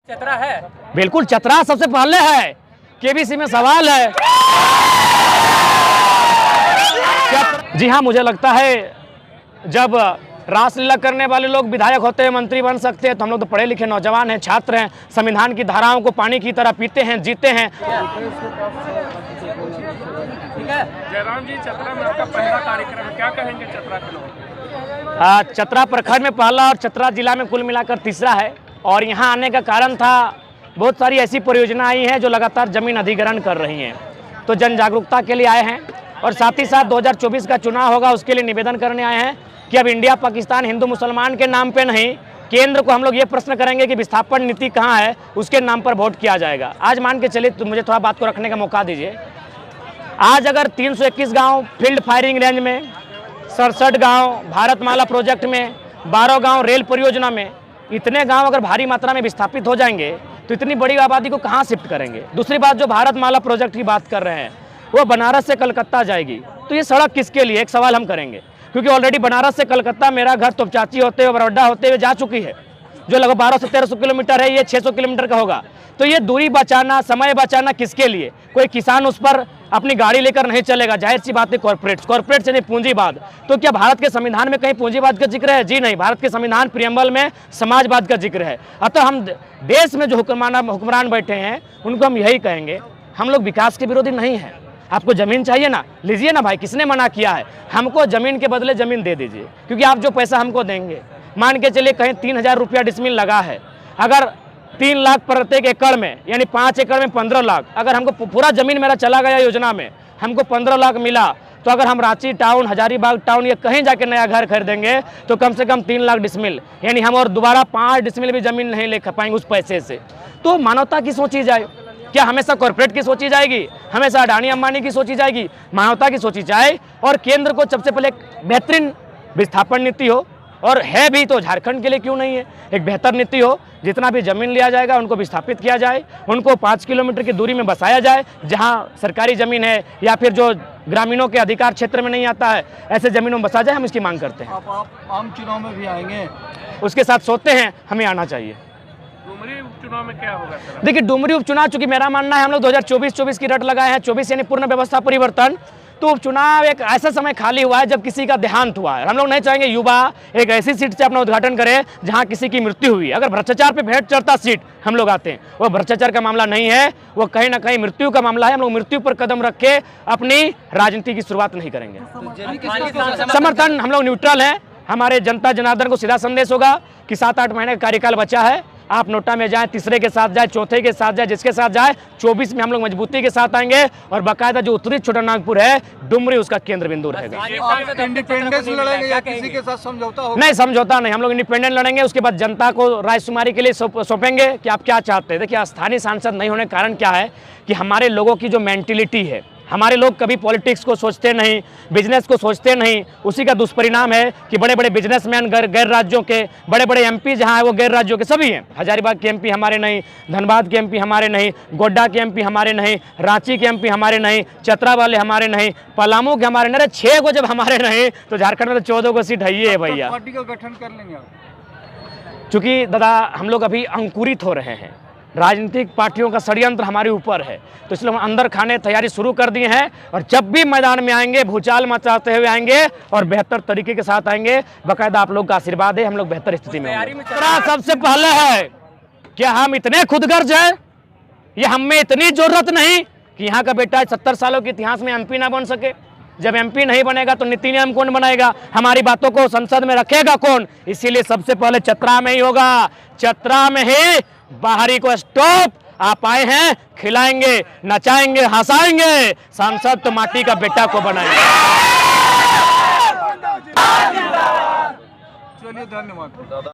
चतरा है, बिल्कुल चतरा सबसे पहले है। केबीसी में सवाल है। जी हाँ, मुझे लगता है जब रासलीला करने वाले लोग विधायक होते हैं, मंत्री बन सकते हैं, तो हम लोग तो पढ़े लिखे नौजवान हैं, छात्र हैं, संविधान की धाराओं को पानी की तरह पीते हैं, जीते हैं। जयराम जी, चतरा में आपका पहला कार्यक्रम है, क्या कहेंगे चतरा के लोग? चतरा प्रखंड में पहला और चतरा जिला में कुल मिलाकर तीसरा है। और यहाँ आने का कारण था, बहुत सारी ऐसी परियोजना आई हैं जो लगातार जमीन अधिग्रहण कर रही हैं, तो जन जागरूकता के लिए आए हैं। और साथ ही साथ 2024 का चुनाव होगा, उसके लिए निवेदन करने आए हैं कि अब इंडिया पाकिस्तान हिंदू मुसलमान के नाम पे नहीं, केंद्र को हम लोग ये प्रश्न करेंगे कि विस्थापन नीति कहाँ है, उसके नाम पर वोट किया जाएगा। आज मान के चलिए, तो मुझे थोड़ा बात को रखने का मौका दीजिए। आज अगर 321 गांव फील्ड फायरिंग रेंज में, 67 गांव भारतमाला प्रोजेक्ट में, 12 गांव रेल परियोजना में, इतने गांव अगर भारी मात्रा में विस्थापित हो जाएंगे तो इतनी बड़ी आबादी को कहां शिफ्ट करेंगे। दूसरी बात, जो भारतमाला प्रोजेक्ट की बात कर रहे हैं, वो बनारस से कलकत्ता जाएगी, तो ये सड़क किसके लिए, एक सवाल हम करेंगे। क्योंकि ऑलरेडी बनारस से कलकत्ता मेरा घर तोपचाची होते हुए, बरौडा होते हुए जा चुकी है, जो लगभग 1200 से 1300 किलोमीटर है, ये 600 किलोमीटर का होगा। तो ये दूरी बचाना, समय बचाना किसके लिए? कोई किसान उस पर अपनी गाड़ी लेकर नहीं चलेगा, जाहिर सी बात है कॉर्पोरेट से नहीं, पूंजीवाद। तो क्या भारत के संविधान में कहीं पूंजीवाद का जिक्र है? जी नहीं, भारत के संविधान प्रियम्बल में समाजवाद का जिक्र है। अतः हम देश में जो हुक्मरान बैठे हैं उनको हम यही कहेंगे, हम लोग विकास के विरोधी नहीं हैं। आपको जमीन चाहिए ना, लीजिए ना भाई, किसने मना किया है? हमको जमीन के बदले जमीन दे दीजिए, क्योंकि आप जो पैसा हमको देंगे, मान के चलिए कहीं 3000 रुपया डिसमिल लगा है, अगर 3 लाख प्रत्येक एकड़ में, यानी 5 एकड़ में 15 लाख, अगर हमको पूरा जमीन मेरा चला गया योजना में, हमको 15 लाख मिला, तो अगर हम रांची टाउन, हजारीबाग टाउन या कहीं जाके नया घर खरीदेंगे तो कम से कम 3 लाख डिसमिल, यानी हम और दोबारा 5 डिसमिल भी जमीन नहीं ले पाएंगे उस पैसे से। तो मानवता की सोची जाए, क्या हमेशा कॉर्पोरेट की सोची जाएगी, हमेशा अडानी अंबानी की सोची जाएगी? मानवता की सोची जाए। और केंद्र को सबसे पहले एक बेहतरीन विस्थापन नीति हो, और है भी तो झारखंड के लिए क्यों नहीं है, एक बेहतर नीति हो। जितना भी जमीन लिया जाएगा उनको विस्थापित किया जाए, उनको 5 किलोमीटर की दूरी में बसाया जाए, जहां सरकारी ज़मीन है या फिर जो ग्रामीणों के अधिकार क्षेत्र में नहीं आता है, ऐसे ज़मीनों में बसा जाए। हम इसकी मांग करते हैं। आप आम चुनाव में भी आएंगे? उसके साथ सोचते हैं, हमें आना चाहिए। डुमरी उपचुनाव में क्या होगा सर? देखिए, डुमरी उपचुनाव, चूंकि मेरा मानना है हम लोग 2024 की रट लगाए हैं, 24 यानी पूर्ण व्यवस्था परिवर्तन, तो उपचुनाव एक ऐसा समय खाली हुआ है जब किसी का देहांत हुआ है। हम लोग नहीं चाहेंगे युवा एक ऐसी सीट से अपना उद्घाटन करे जहां किसी की मृत्यु हुई। अगर भ्रष्टाचार पे भेंट चढ़ता सीट हम लोग आते हैं, वो भ्रष्टाचार का मामला नहीं है, वो कहीं ना कहीं मृत्यु का मामला है। हम लोग मृत्यु पर कदम रख के अपनी राजनीति की शुरुआत नहीं करेंगे। समर्थन, हम लोग न्यूट्रल हैं। हमारे जनता जनार्दन को सीधा संदेश होगा कि 7-8 महीने का कार्यकाल बचा है, आप नोटा में जाएं, तीसरे के साथ जाए, चौथे के साथ जाए, जिसके साथ जाए। 24 में हम लोग मजबूती के साथ आएंगे, और बाकायदा जो उत्तरी छोटा नागपुर है, डुमरी उसका केंद्र बिंदु रहेगा। आप इंडिपेंडेंस लड़ेंगे या किसी के साथ समझौता होगा? नहीं, समझौता नहीं, हम लोग इंडिपेंडेंट लड़ेंगे। उसके बाद जनता को रायशुमारी के लिए सौंपेंगे कि आप क्या चाहते हैं। देखिए, स्थानीय सांसद नहीं होने का कारण क्या है कि हमारे लोगों की जो मेंटिलिटी है, हमारे लोग कभी पॉलिटिक्स को सोचते नहीं, बिजनेस को सोचते नहीं। उसी का दुष्परिणाम है कि बड़े बड़े बिजनेसमैन गैर राज्यों के, बड़े बड़े एमपी जहां है वो गैर राज्यों के सभी हैं। हजारीबाग के एमपी हमारे नहीं, धनबाद के एमपी हमारे नहीं, गोड्डा के एमपी हमारे नहीं, रांची के एमपी हमारे नहीं, चतरा वाले हमारे नहीं, पलामू के हमारे नहीं। 6 को जब हमारे नहीं, तो झारखंड में तो 14 को सीट है भैया। पार्टी का गठन कर लेंगे आप? चूंकि दादा हम लोग अभी अंकुरित हो रहे हैं, राजनीतिक पार्टियों का षड्यंत्र हमारे ऊपर है, तो इसलिए हम अंदर खाने तैयारी शुरू कर दिए हैं। और जब भी मैदान में आएंगे, भूचाल मचाते हुए आएंगे और बेहतर तरीके के साथ आएंगे। बाकायदा आप लोग का आशीर्वाद है, हम लोग बेहतर स्थिति में होंगे। सबसे पहले है क्या हम इतने खुदगर्ज हैं, या हम में इतनी जरूरत नहीं कि यहाँ का बेटा 70 सालों के इतिहास में एमपी ना बन सके। जब एमपी नहीं बनेगा तो नीति नियम कौन बनाएगा, हमारी बातों को संसद में रखेगा कौन? इसीलिए सबसे पहले चतरा में ही होगा, चतरा में ही बाहरी को स्टॉप। आप आए हैं, खिलाएंगे, नचाएंगे, हंसाएंगे, सांसद तो माटी का बेटा को बनाएंगे। चलिए, धन्यवाद।